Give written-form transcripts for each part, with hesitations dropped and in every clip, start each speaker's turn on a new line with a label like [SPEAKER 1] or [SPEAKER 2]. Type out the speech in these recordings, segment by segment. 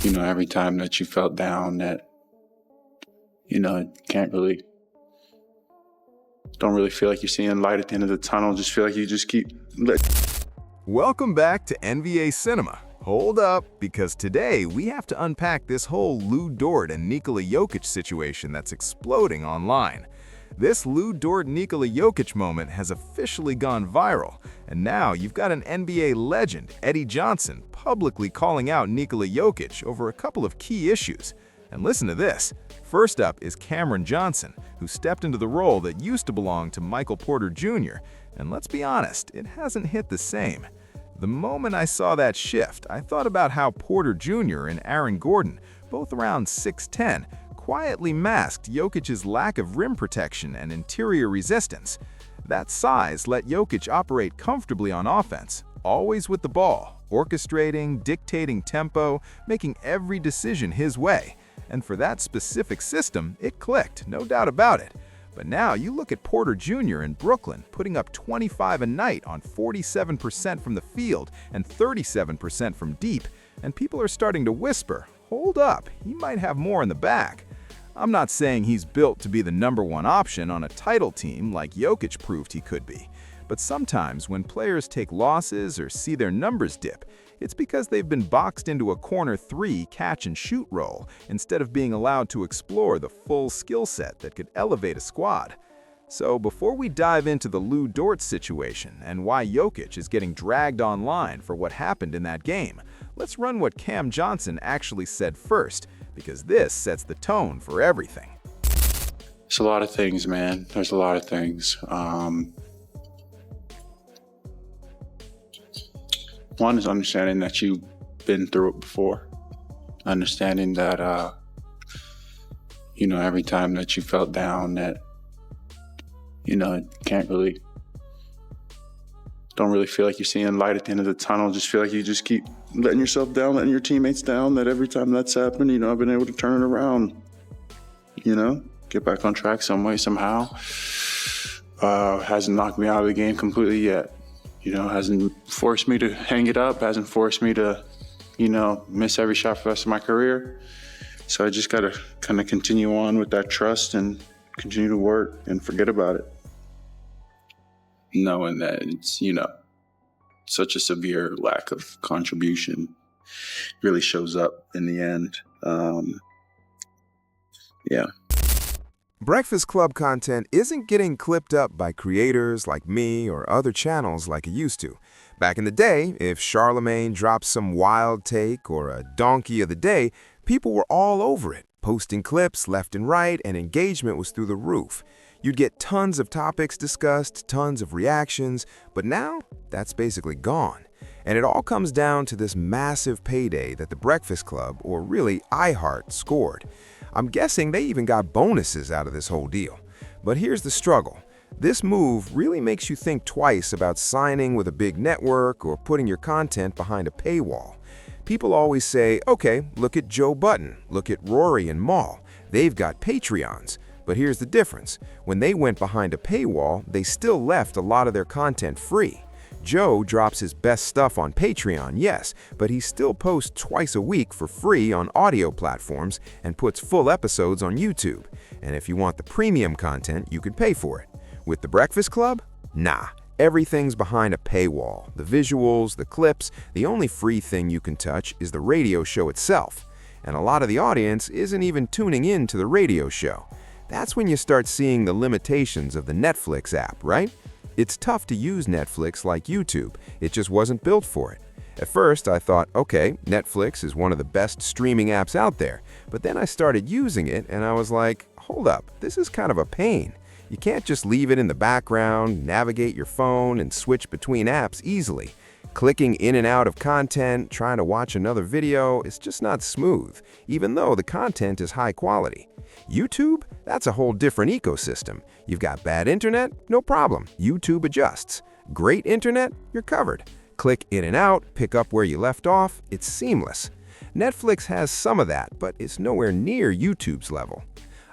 [SPEAKER 1] Every time that you felt down that, don't really feel like you're seeing light at the end of the tunnel, just feel like you just keep.
[SPEAKER 2] Welcome back to NBA Cinema. Hold up, because today we have to unpack this whole Lu Dort and Nikola Jokic situation that's exploding online. This Lu Dort-Nikola Jokic moment has officially gone viral, and now you've got an NBA legend, Eddie Johnson, publicly calling out Nikola Jokic over a couple of key issues. And listen to this. First up is Cameron Johnson, who stepped into the role that used to belong to Michael Porter Jr., and let's be honest, it hasn't hit the same. The moment I saw that shift, I thought about how Porter Jr. and Aaron Gordon, both around 6'10", quietly masked Jokic's lack of rim protection and interior resistance. That size let Jokic operate comfortably on offense, always with the ball, orchestrating, dictating tempo, making every decision his way. And for that specific system, it clicked, no doubt about it. But now you look at Porter Jr. in Brooklyn, putting up 25 a night on 47% from the field and 37% from deep, and people are starting to whisper, hold up, he might have more in the bag. I'm not saying he's built to be the #1 option on a title team like Jokic proved he could be, but sometimes when players take losses or see their numbers dip, it's because they've been boxed into a corner 3 catch-and-shoot role instead of being allowed to explore the full skill set that could elevate a squad. So before we dive into the Lu Dort situation and why Jokic is getting dragged online for what happened in that game, let's run what Cam Johnson actually said first, because this sets the tone for everything.
[SPEAKER 1] It's a lot of things, man. There's a lot of things. One is understanding that you've been through it before. Understanding that, every time that you felt down that, don't really feel like you're seeing light at the end of the tunnel, just feel like you just keep letting yourself down, letting your teammates down, that every time that's happened, I've been able to turn it around, get back on track some way, somehow. Hasn't knocked me out of the game completely yet. Hasn't forced me to hang it up, hasn't forced me to, miss every shot for the rest of my career. So I just got to kind of continue on with that trust and continue to work and forget about it. Knowing that it's, such a severe lack of contribution really shows up in the end. Yeah.
[SPEAKER 2] Breakfast Club content isn't getting clipped up by creators like me or other channels like it used to. Back in the day, if Charlemagne dropped some wild take or a donkey of the day, people were all over it, posting clips left and right, and engagement was through the roof. You'd get tons of topics discussed, tons of reactions, but now that's basically gone. And it all comes down to this massive payday that the Breakfast Club, or really iHeart, scored. I'm guessing they even got bonuses out of this whole deal. But here's the struggle. This move really makes you think twice about signing with a big network or putting your content behind a paywall. People always say, okay, look at Joe Budden, look at Rory and Maul. They've got Patreons. But here's the difference. When they went behind a paywall, they still left a lot of their content free. Joe drops his best stuff on Patreon, yes, but he still posts twice a week for free on audio platforms and puts full episodes on YouTube. And if you want the premium content, you could pay for it. With the Breakfast Club? Nah. Everything's behind a paywall. The visuals, the clips, the only free thing you can touch is the radio show itself. And a lot of the audience isn't even tuning in to the radio show. That's when you start seeing the limitations of the Netflix app, right? It's tough to use Netflix like YouTube. It just wasn't built for it. At first, I thought, okay, Netflix is one of the best streaming apps out there. But then I started using it, and I was like, hold up, this is kind of a pain. You can't just leave it in the background, navigate your phone, and switch between apps easily. Clicking in and out of content, trying to watch another video, is just not smooth, even though the content is high quality. YouTube? That's a whole different ecosystem. You've got bad internet? No problem. YouTube adjusts. Great internet? You're covered. Click in and out, pick up where you left off, it's seamless. Netflix has some of that, but it's nowhere near YouTube's level.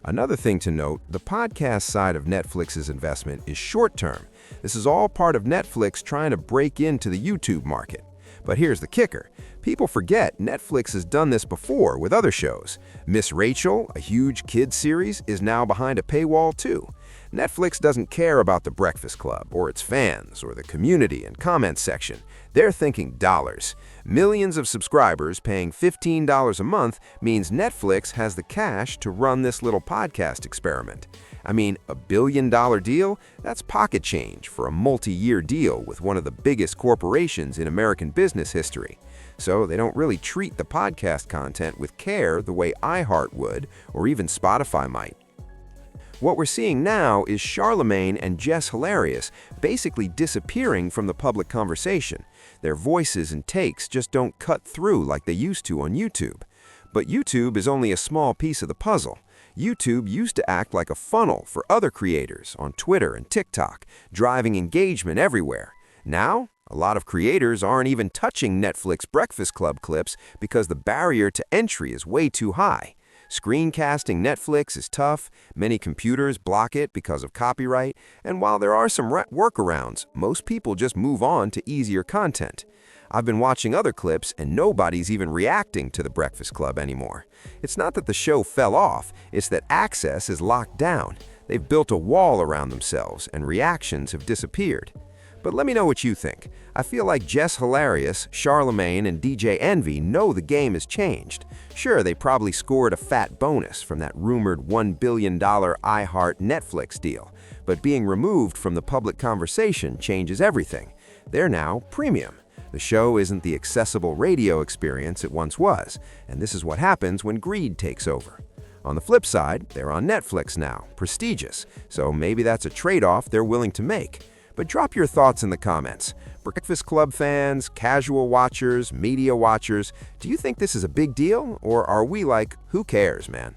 [SPEAKER 2] Another thing to note, the podcast side of Netflix's investment is short-term. This is all part of Netflix trying to break into the YouTube market. But here's the kicker. People forget Netflix has done this before with other shows. Miss Rachel, a huge kids series, is now behind a paywall too. Netflix doesn't care about the Breakfast Club or its fans or the community and comments section. They're thinking dollars. Millions of subscribers paying $15 a month means Netflix has the cash to run this little podcast experiment. I mean, $1 billion deal? That's pocket change for a multi-year deal with one of the biggest corporations in American business history. So they don't really treat the podcast content with care the way iHeart would, or even Spotify might. What we're seeing now is Charlemagne and Jess Hilarious basically disappearing from the public conversation. Their voices and takes just don't cut through like they used to on YouTube. But YouTube is only a small piece of the puzzle. YouTube used to act like a funnel for other creators on Twitter and TikTok, driving engagement everywhere. Now, a lot of creators aren't even touching Netflix Breakfast Club clips because the barrier to entry is way too high. Screencasting Netflix is tough, many computers block it because of copyright, and while there are some workarounds, most people just move on to easier content. I've been watching other clips and nobody's even reacting to the Breakfast Club anymore. It's not that the show fell off, it's that access is locked down. They've built a wall around themselves and reactions have disappeared. But let me know what you think. I feel like Jess Hilarious, Charlemagne, and DJ Envy know the game has changed. Sure, they probably scored a fat bonus from that rumored $1 billion iHeart Netflix deal, but being removed from the public conversation changes everything. They're now premium. The show isn't the accessible radio experience it once was, and this is what happens when greed takes over. On the flip side, they're on Netflix now, prestigious, so maybe that's a trade-off they're willing to make. But drop your thoughts in the comments. Breakfast Club fans, casual watchers, media watchers, do you think this is a big deal? Or are we like, who cares, man?